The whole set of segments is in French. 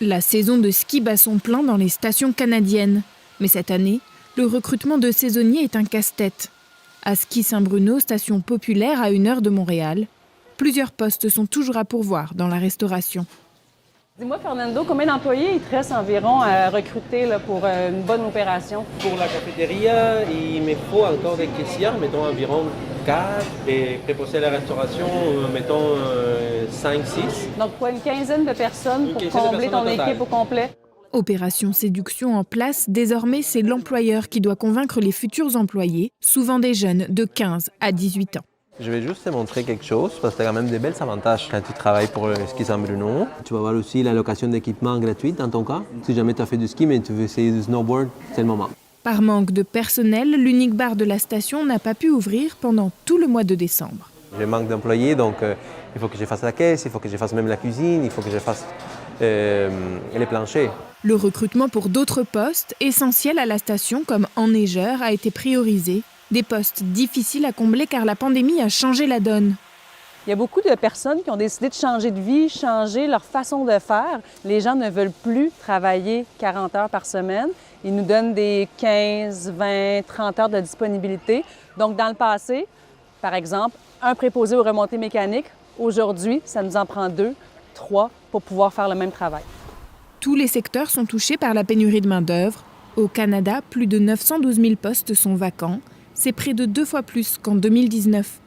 La saison de ski bat son plein dans les stations canadiennes. Mais cette année, le recrutement de saisonniers est un casse-tête. À Ski Saint-Bruno, station populaire à 1 heure de Montréal, plusieurs postes sont toujours à pourvoir dans la restauration. Dis-moi, Fernando, combien d'employés il te reste environ à recruter là, pour une bonne opération? Pour la cafétéria, il me faut encore des caissières, mettons environ 4, et préposés à la restauration, mettons 5, 6. Donc, quoi, une quinzaine de personnes pour combler ton équipe au complet? Opération séduction en place, désormais c'est l'employeur qui doit convaincre les futurs employés, souvent des jeunes de 15 à 18 ans. Je vais juste te montrer quelque chose, parce que tu as quand même des bels avantages quand tu travailles pour le Ski Saint-Bruno. Tu vas avoir aussi la location d'équipement gratuite dans ton cas. Si jamais tu as fait du ski, mais tu veux essayer du snowboard, c'est le moment. Par manque de personnel, l'unique bar de la station n'a pas pu ouvrir pendant tout le mois de décembre. J'ai manque d'employés, donc il faut que je fasse la caisse, il faut que je fasse même la cuisine, il faut que je fasse les planchers. Le recrutement pour d'autres postes essentiels à la station, comme enneigeur, a été priorisé. Des postes difficiles à combler car la pandémie a changé la donne. Il y a beaucoup de personnes qui ont décidé de changer de vie, changer leur façon de faire. Les gens ne veulent plus travailler 40 heures par semaine. Ils nous donnent des 15, 20, 30 heures de disponibilité. Donc, dans le passé, par exemple, un préposé aux remontées mécaniques, aujourd'hui, ça nous en prend 2, 3 pour pouvoir faire le même travail. Tous les secteurs sont touchés par la pénurie de main-d'œuvre. Au Canada, plus de 912 000 postes sont vacants. C'est près de 2 fois plus qu'en 2019.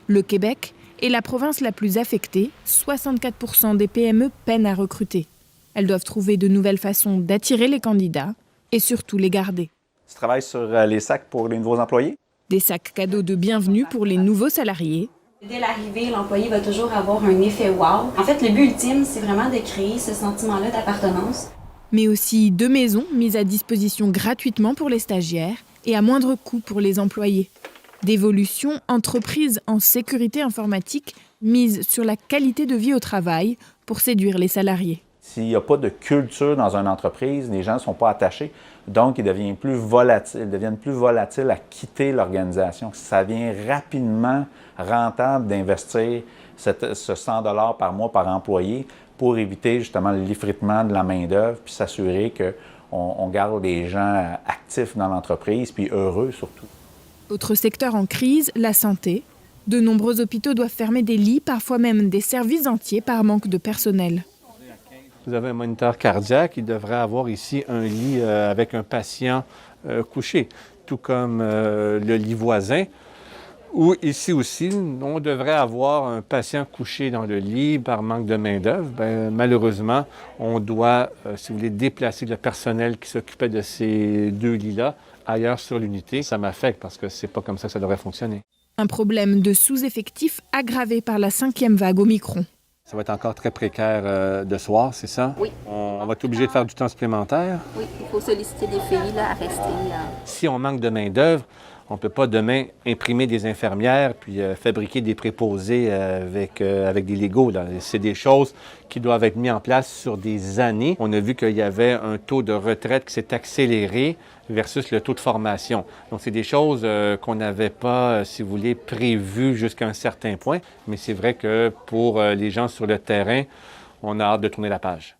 Le Québec est la province la plus affectée. 64% des PME peinent à recruter. Elles doivent trouver de nouvelles façons d'attirer les candidats et surtout les garder. Tu travailles sur les sacs pour les nouveaux employés? Des sacs cadeaux de bienvenue pour les nouveaux salariés. Dès l'arrivée, l'employé va toujours avoir un effet wow. En fait, le but ultime, c'est vraiment de créer ce sentiment-là d'appartenance. Mais aussi 2 maisons mises à disposition gratuitement pour les stagiaires et à moindre coût pour les employés. Dévolution, entreprise en sécurité informatique, mise sur la qualité de vie au travail pour séduire les salariés. S'il n'y a pas de culture dans une entreprise, les gens ne sont pas attachés, donc ils deviennent plus volatiles à quitter l'organisation. Ça devient rapidement rentable d'investir ce 100 $ par mois par employé pour éviter justement l'effritement de la main-d'œuvre puis s'assurer qu'on garde les gens actifs dans l'entreprise puis heureux surtout. Autre secteur en crise, la santé. De nombreux hôpitaux doivent fermer des lits, parfois même des services entiers par manque de personnel. Vous avez un moniteur cardiaque, il devrait avoir ici un lit avec un patient couché, tout comme le lit voisin. Ou ici aussi, on devrait avoir un patient couché dans le lit par manque de main-d'œuvre. Malheureusement, on doit, si vous voulez, déplacer le personnel qui s'occupait de ces 2 lits-là ailleurs sur l'unité. Ça m'affecte parce que c'est pas comme ça que ça devrait fonctionner. Un problème de sous-effectif aggravé par la 5e vague Omicron. Ça va être encore très précaire de soir, c'est ça? Oui. On va être obligé de faire du temps supplémentaire? Oui, il faut solliciter des filles là, à rester. Si on manque de main-d'œuvre, on ne peut pas demain imprimer des infirmières puis fabriquer des préposés avec des Legos. C'est des choses qui doivent être mises en place sur des années. On a vu qu'il y avait un taux de retraite qui s'est accéléré versus le taux de formation. Donc, c'est des choses qu'on n'avait pas, si vous voulez, prévues jusqu'à un certain point. Mais c'est vrai que pour les gens sur le terrain, on a hâte de tourner la page.